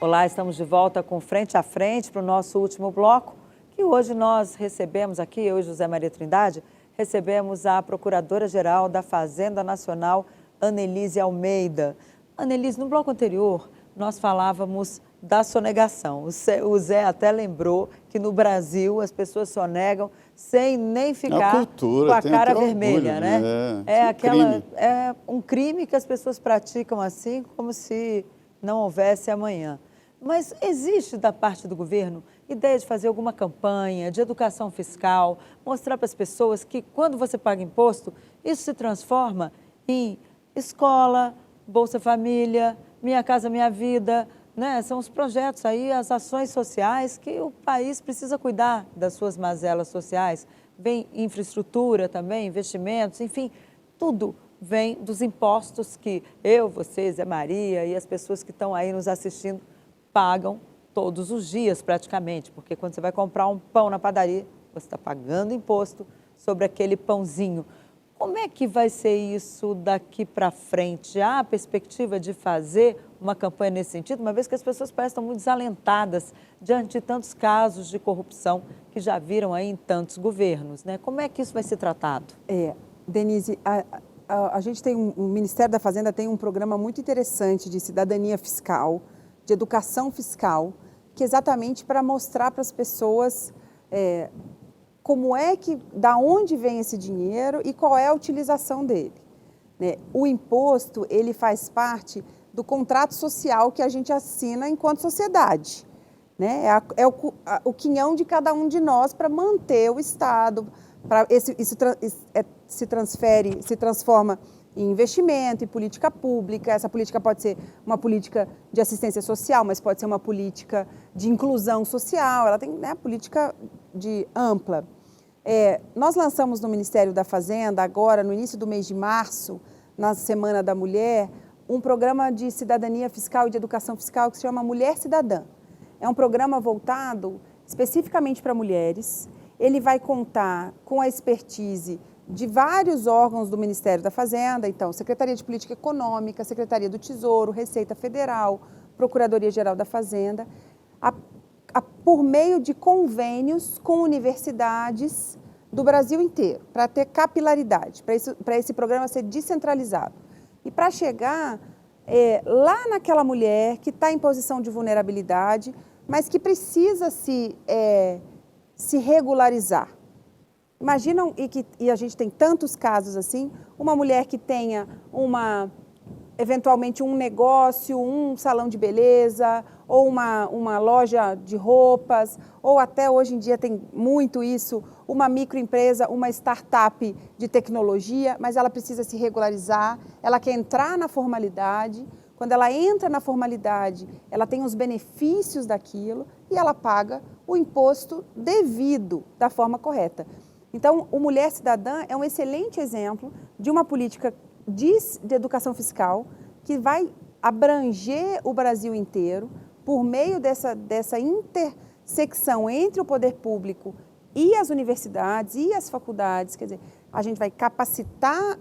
Olá, estamos de volta com Frente a Frente para o nosso último bloco, que hoje nós recebemos aqui, eu e José Maria Trindade, recebemos a Procuradora-Geral da Fazenda Nacional, Anelise Almeida. Anelise, no bloco anterior, nós falávamos da sonegação. O Zé até lembrou que no Brasil as pessoas sonegam sem nem ficar com a cara vermelha, orgulho, né? É um crime que as pessoas praticam assim, como se não houvesse amanhã. Mas existe da parte do governo ideia de fazer alguma campanha de educação fiscal, mostrar para as pessoas que quando você paga imposto, isso se transforma em escola, Bolsa Família, Minha Casa Minha Vida, né? São os projetos aí, as ações sociais que o país precisa cuidar das suas mazelas sociais. Vem infraestrutura também, investimentos, enfim, tudo vem dos impostos que eu, você, Zé Maria e as pessoas que estão aí nos assistindo pagam todos os dias praticamente, porque quando você vai comprar um pão na padaria, você está pagando imposto sobre aquele pãozinho. Como é que vai ser isso daqui para frente? Há a perspectiva de fazer uma campanha nesse sentido, uma vez que as pessoas parecem estar muito desalentadas diante de tantos casos de corrupção que já viram aí em tantos governos, né? Como é que isso vai ser tratado? Denise, a gente tem o Ministério da Fazenda tem um programa muito interessante de cidadania fiscal, de educação fiscal, que é exatamente para mostrar para as pessoas como é que, da onde vem esse dinheiro e qual é a utilização dele, né? O imposto, ele faz parte do contrato social que a gente assina enquanto sociedade, né? É o quinhão de cada um de nós para manter o Estado, se transforma em investimento, em política pública. Essa política pode ser uma política de assistência social, mas pode ser uma política de inclusão social, ela tem, né, política ampla. Nós lançamos no Ministério da Fazenda, agora no início do mês de março, na Semana da Mulher, um programa de cidadania fiscal e de educação fiscal que se chama Mulher Cidadã. É um programa voltado especificamente para mulheres. Ele vai contar com a expertise de vários órgãos do Ministério da Fazenda, então, Secretaria de Política Econômica, Secretaria do Tesouro, Receita Federal, Procuradoria-Geral da Fazenda, por meio de convênios com universidades do Brasil inteiro, para ter capilaridade, para esse programa ser descentralizado. E para chegar lá naquela mulher que está em posição de vulnerabilidade, mas que precisa se regularizar. Imaginam, e a gente tem tantos casos assim, uma mulher que tenha eventualmente um negócio, um salão de beleza, ou uma loja de roupas, ou até hoje em dia tem muito isso, uma microempresa, uma startup de tecnologia, mas ela precisa se regularizar, ela quer entrar na formalidade. Quando ela entra na formalidade, ela tem os benefícios daquilo e ela paga o imposto devido, da forma correta. Então, o Mulher Cidadã é um excelente exemplo de uma política de educação fiscal que vai abranger o Brasil inteiro por meio dessa intersecção entre o poder público e as universidades e as faculdades. Quer dizer, a gente vai capacitar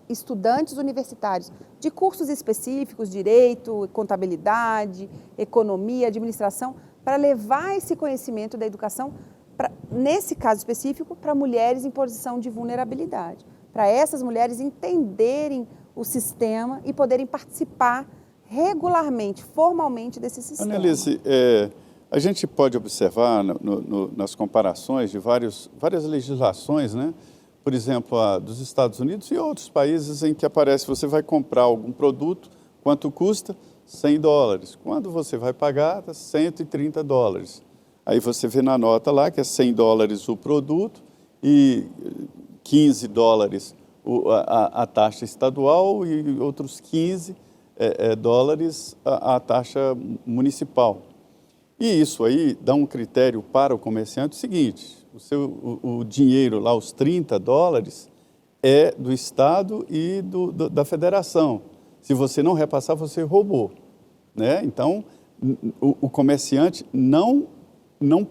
estudantes universitários de cursos específicos, direito, contabilidade, economia, administração, para levar esse conhecimento da educação, nesse caso específico, para mulheres em posição de vulnerabilidade, para essas mulheres entenderem o sistema e poderem participar regularmente, formalmente desse sistema. Anelise, a gente pode observar nas comparações de várias legislações, né? Por exemplo, a dos Estados Unidos e outros países em que aparece, você vai comprar algum produto, quanto custa? $100. Quando você vai pagar, $130. Aí você vê na nota lá que é $100 o produto e $15 a taxa estadual e outros 15 dólares a taxa municipal. E isso aí dá um critério para o comerciante seguinte: o dinheiro lá, os $30, é do Estado e da Federação. Se você não repassar, você roubou, né? Então, o comerciante não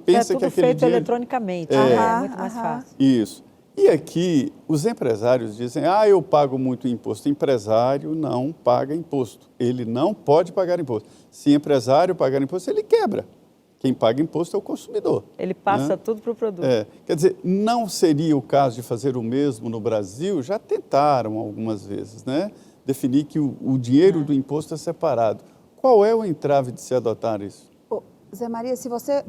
pensa que aquele feito dinheiro... eletronicamente, é muito mais fácil. Isso. E aqui, os empresários dizem, eu pago muito imposto. Empresário não paga imposto. Ele não pode pagar imposto. Se empresário pagar imposto, ele quebra. Quem paga imposto é o consumidor. Ele passa tudo para o produto. Quer dizer, não seria o caso de fazer o mesmo no Brasil? Já tentaram algumas vezes, né? Definir que o dinheiro do imposto é separado. Qual é o entrave de se adotar isso? Zé Maria, se você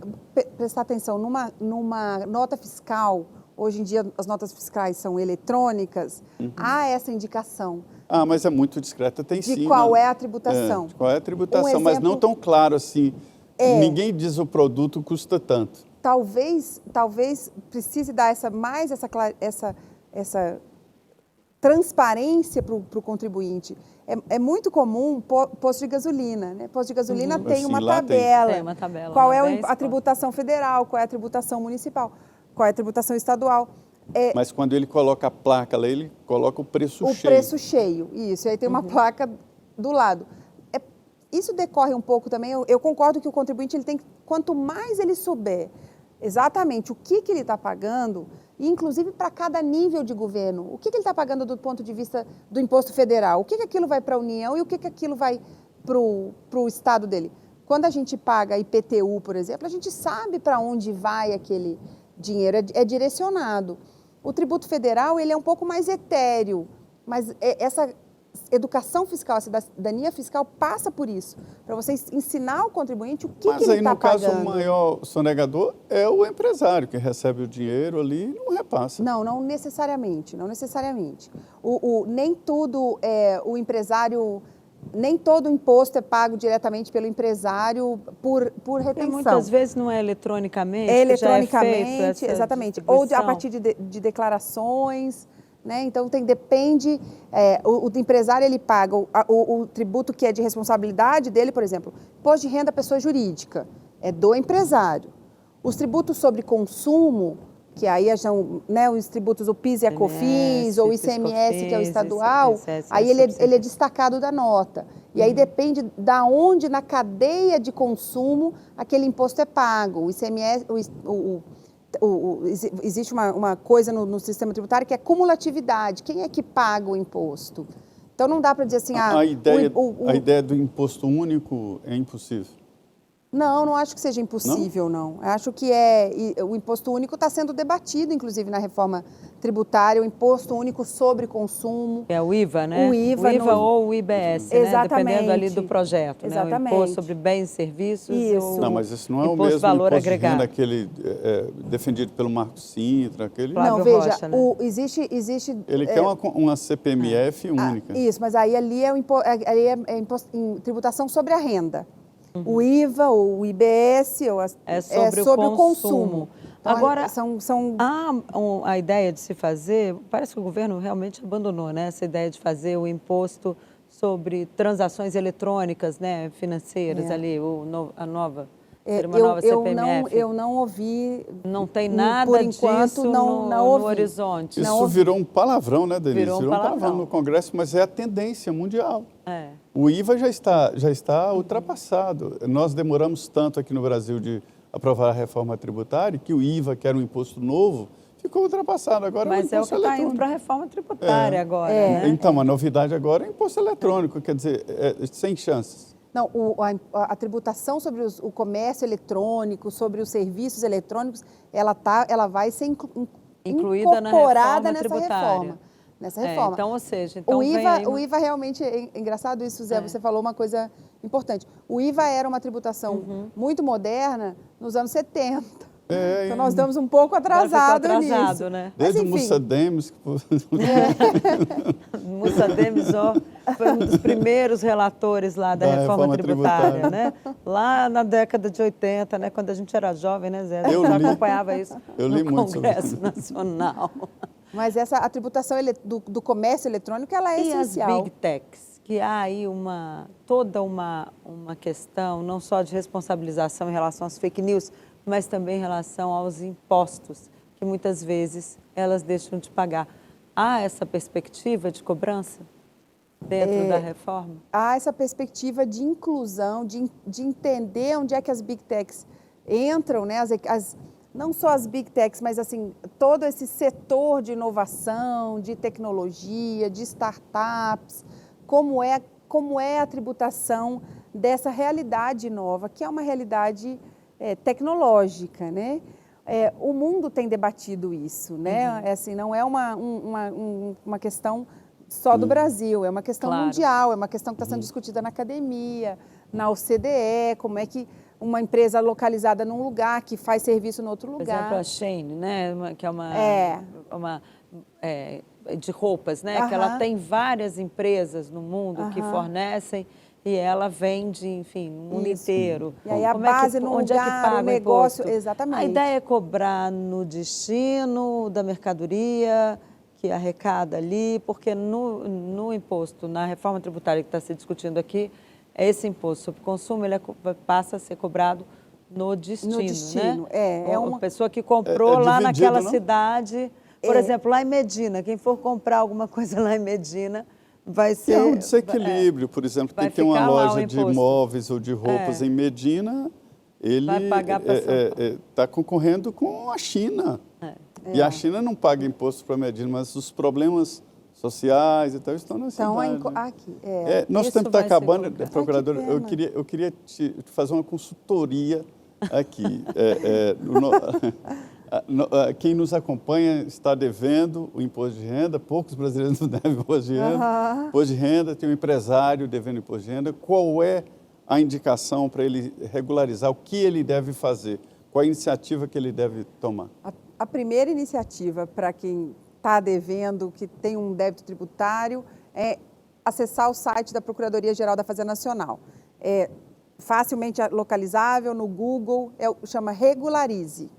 prestar atenção numa nota fiscal, hoje em dia as notas fiscais são eletrônicas, há essa indicação. Mas é muito discreta, tem sim. De qual é a tributação. De qual é a tributação, mas não tão claro assim. Ninguém diz o produto custa tanto. Talvez precise dar essa transparência para o contribuinte. É muito comum posto de gasolina, né? Posto de gasolina tem uma tabela. Tem uma tabela. Qual é a tributação federal, qual é a tributação municipal, qual é a tributação estadual. Mas quando ele coloca a placa lá, ele coloca o preço cheio. O preço cheio, isso. E aí tem uma placa do lado. Isso decorre um pouco também, eu concordo que o contribuinte, ele tem, quanto mais ele souber exatamente o que ele está pagando, e inclusive para cada nível de governo, o que ele está pagando do ponto de vista do imposto federal, o que aquilo vai para a União e o que aquilo vai para o estado dele. Quando a gente paga IPTU, por exemplo, a gente sabe para onde vai aquele dinheiro, é direcionado. O tributo federal, ele é um pouco mais etéreo, mas essa educação fiscal, a cidadania fiscal passa por isso, para você ensinar o contribuinte o que ele está pagando. Mas aí, no caso, o maior sonegador é o empresário, que recebe o dinheiro ali e não repassa. Não necessariamente, não necessariamente. Nem tudo, o empresário, nem todo imposto é pago diretamente pelo empresário por retenção. E muitas vezes não é eletronicamente, eletronicamente, já é exatamente, ou a partir de declarações. Né? Então, depende, o empresário ele paga o tributo que é de responsabilidade dele, por exemplo, imposto de renda pessoa jurídica, é do empresário. Os tributos sobre consumo, que aí são, né, os tributos, o PIS e a COFINS, ou o ICMS, que é o estadual, aí ele é destacado da nota. E aí depende da onde na cadeia de consumo aquele imposto é pago. O ICMS, existe uma coisa no sistema tributário que é cumulatividade. Quem é que paga o imposto? Então, não dá para dizer assim... A ideia do imposto único é impossível. Não acho que seja impossível, não. Acho que o imposto único está sendo debatido, inclusive, na reforma tributária, o imposto único sobre consumo. É o IVA, né? O IVA ou o IBS, né? Dependendo ali do projeto. Exatamente. Né? O imposto sobre bens e serviços. Isso. Não, mas isso não é o mesmo valor imposto agregado. de renda, aquele defendido pelo Marco Sintra, aquele... Não, veja, Rocha, né? existe... Ele quer uma CPMF única. Isso, mas aí ali é tributação sobre a renda. O IVA, ou o IBS, é sobre o consumo. Então, agora, a ideia de se fazer, parece que o governo realmente abandonou, né, essa ideia de fazer o imposto sobre transações eletrônicas, né, financeiras ali, a nova CPMF. Eu não ouvi. Não tem nada por enquanto, disso no horizonte. Isso virou um palavrão, né, Denise? Virou um palavrão no Congresso, mas é a tendência mundial. É. O IVA já está ultrapassado. Nós demoramos tanto aqui no Brasil de aprovar a reforma tributária que o IVA, que era um imposto novo, ficou ultrapassado. Agora mas é o imposto eletrônico. Está indo para a reforma tributária agora. Né? Então, a novidade agora é o imposto eletrônico, quer dizer, sem chances. Não, a tributação sobre o comércio eletrônico, sobre os serviços eletrônicos, ela vai ser incluída incorporada nessa reforma. Nessa reforma. Então, ou seja, o IVA realmente, é engraçado isso, Zé, você falou uma coisa importante. O IVA era uma tributação muito moderna nos anos 70. Então, nós estamos um pouco atrasados nisso. Né? Desde o Mussa Demes. Mussa Demes, foi um dos primeiros relatores lá da reforma tributária, né? Lá na década de 80, né? Quando a gente era jovem, né, Zé? A gente acompanhava isso no Congresso Nacional. Mas a tributação do comércio eletrônico, ela é essencial. E as Big Techs, que há aí toda uma questão, não só de responsabilização em relação às fake news, mas também em relação aos impostos, que muitas vezes elas deixam de pagar. Há essa perspectiva de cobrança dentro da reforma? Há essa perspectiva de inclusão, de entender onde é que as Big Techs entram, né? não só as big techs, mas assim, todo esse setor de inovação, de tecnologia, de startups, como é a tributação dessa realidade nova, que é uma realidade tecnológica, né? O mundo tem debatido isso, né? Assim, não é uma questão só do Brasil, é uma questão mundial, é uma questão que está sendo discutida na academia, na OCDE, como é que uma empresa localizada num lugar que faz serviço no outro lugar. Por exemplo, a Shein, né? Que é uma de roupas, né? Que ela tem várias empresas no mundo que fornecem e ela vende, enfim, no mundo inteiro. E aí a base no onde lugar, é que paga o negócio, imposto? exatamente. A ideia é cobrar no destino da mercadoria que arrecada ali, porque no imposto, na reforma tributária que está se discutindo aqui, esse imposto sobre consumo ele passa a ser cobrado no destino, né? É uma pessoa que comprou lá naquela não? cidade, por exemplo, lá em Medina, quem for comprar alguma coisa lá em Medina vai ser... É um desequilíbrio, por exemplo, quem tem uma loja de imóveis ou de roupas em Medina, ele está concorrendo com a China. E a China não paga imposto para Medina, mas os problemas sociais e tal estão na cidade. Nosso tempo está acabando, procurador. Eu queria te fazer uma consultoria aqui. Quem nos acompanha está devendo o imposto de renda, poucos brasileiros não devem imposto de renda. Imposto de renda, tem um empresário devendo imposto de renda. Qual é a indicação para ele regularizar? O que ele deve fazer? Qual a iniciativa que ele deve tomar? A primeira iniciativa para quem está devendo, que tem um débito tributário, é acessar o site da Procuradoria-Geral da Fazenda Nacional. É facilmente localizável no Google, chama Regularize.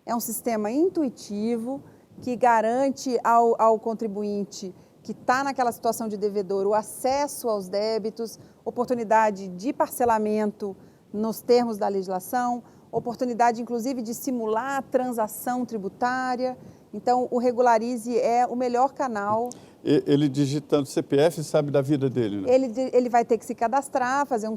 É um sistema intuitivo que garante ao contribuinte que está naquela situação de devedor o acesso aos débitos, oportunidade de parcelamento nos termos da legislação, oportunidade, inclusive, de simular a transação tributária. Então, o Regularize é o melhor canal. Ele digitando CPF sabe da vida dele, né? Ele vai ter que se cadastrar, fazer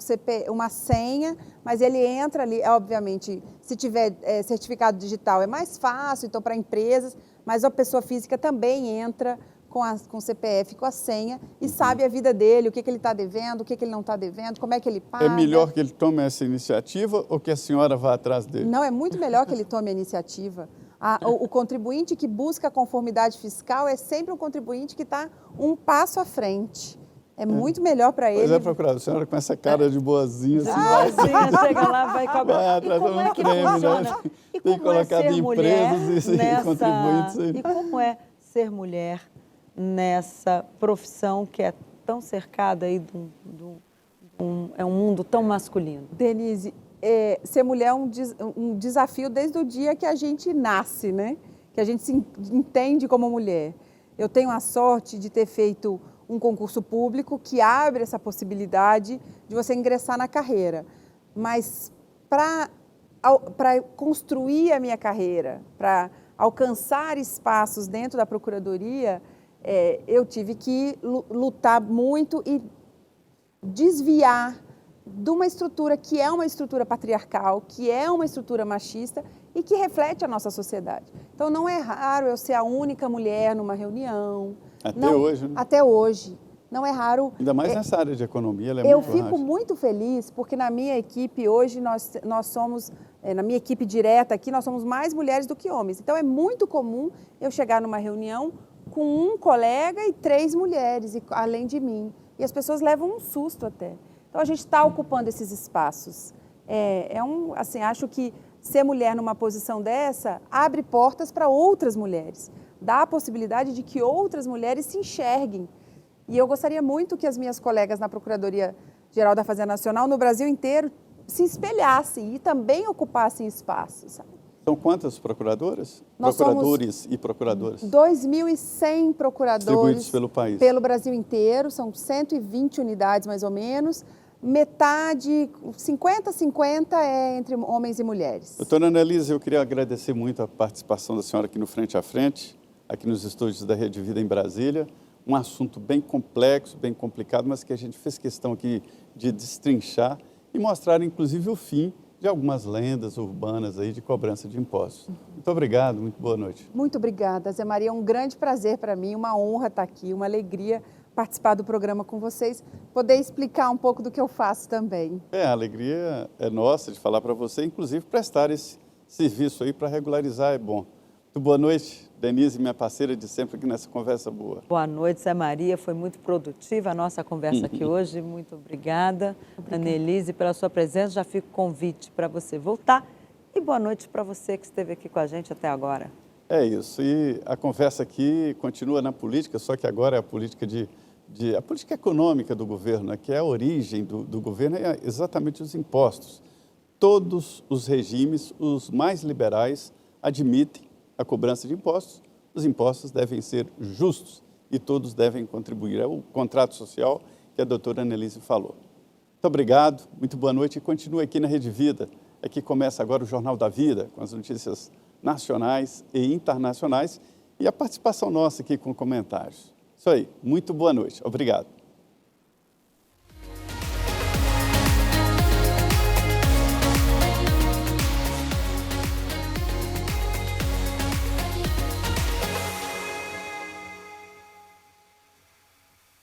uma senha, mas ele entra ali, obviamente, se tiver certificado digital é mais fácil, então para empresas, mas a pessoa física também entra com o CPF, com a senha e sabe a vida dele, o que ele está devendo, o que ele não está devendo, como é que ele paga. É melhor que ele tome essa iniciativa ou que a senhora vá atrás dele? Não, é muito melhor que ele tome a iniciativa. O contribuinte que busca a conformidade fiscal é sempre um contribuinte que está um passo à frente. É muito melhor para ele. Pois é, procurador, a senhora com essa cara de boazinha. Chega lá, vai cobrar. E como é que funciona? E tem que colocar de empresas e contribuintes aí. E como é ser mulher nessa profissão que é tão cercada aí é um mundo tão masculino? Denise, ser mulher é um desafio desde o dia que a gente nasce, né? Que a gente se entende como mulher. Eu tenho a sorte de ter feito um concurso público que abre essa possibilidade de você ingressar na carreira. Mas para construir a minha carreira, para alcançar espaços dentro da Procuradoria, eu tive que lutar muito e desviar de uma estrutura que é uma estrutura patriarcal, que é uma estrutura machista e que reflete a nossa sociedade. Então, não é raro eu ser a única mulher numa reunião. Até hoje, né? Até hoje. Não é raro. Ainda mais nessa área de economia, ela é eu muito fico rápida. muito feliz porque na minha equipe hoje nós somos, na minha equipe direta aqui, nós somos mais mulheres do que homens. Então, é muito comum eu chegar numa reunião com um colega e 3 mulheres, além de mim. E as pessoas levam um susto até. Então, a gente está ocupando esses espaços. Assim, acho que ser mulher numa posição dessa abre portas para outras mulheres. Dá a possibilidade de que outras mulheres se enxerguem. E eu gostaria muito que as minhas colegas na Procuradoria-Geral da Fazenda Nacional, no Brasil inteiro, se espelhassem e também ocupassem espaços. Sabe? São quantas procuradoras? Nós Procuradores e procuradoras? 2.100 procuradores distribuídos pelo país. Pelo Brasil inteiro, são 120 unidades mais ou menos. Metade, 50-50 é entre homens e mulheres. Doutora Annelise, eu queria agradecer muito a participação da senhora aqui no Frente a Frente, aqui nos estúdios da Rede Vida em Brasília. Um assunto bem complexo, bem complicado, mas que a gente fez questão aqui de destrinchar e mostrar, inclusive, o fim de algumas lendas urbanas aí de cobrança de impostos. Muito obrigado, muito boa noite. Muito obrigada, Zé Maria. É um grande prazer para mim, uma honra estar aqui, uma alegria participar do programa com vocês, poder explicar um pouco do que eu faço também. A alegria é nossa de falar para você, inclusive prestar esse serviço aí para regularizar é bom. Muito boa noite, Denise, minha parceira de sempre aqui nessa conversa boa. Boa noite, Zé Maria. Foi muito produtiva a nossa conversa aqui hoje. Muito obrigada, Annelise, pela sua presença. Já fica o convite para você voltar. E boa noite para você que esteve aqui com a gente até agora. É isso. E a conversa aqui continua na política, só que agora é a política a política econômica do governo, né, que é a origem do governo, é exatamente os impostos. Todos os regimes, os mais liberais, admitem a cobrança de impostos. Os impostos devem ser justos e todos devem contribuir. É o contrato social que a doutora Annelise falou. Muito obrigado, muito boa noite e continue aqui na Rede Vida. Aqui começa agora o Jornal da Vida, com as notícias nacionais e internacionais e a participação nossa aqui com comentários. Isso aí, muito boa noite. Obrigado.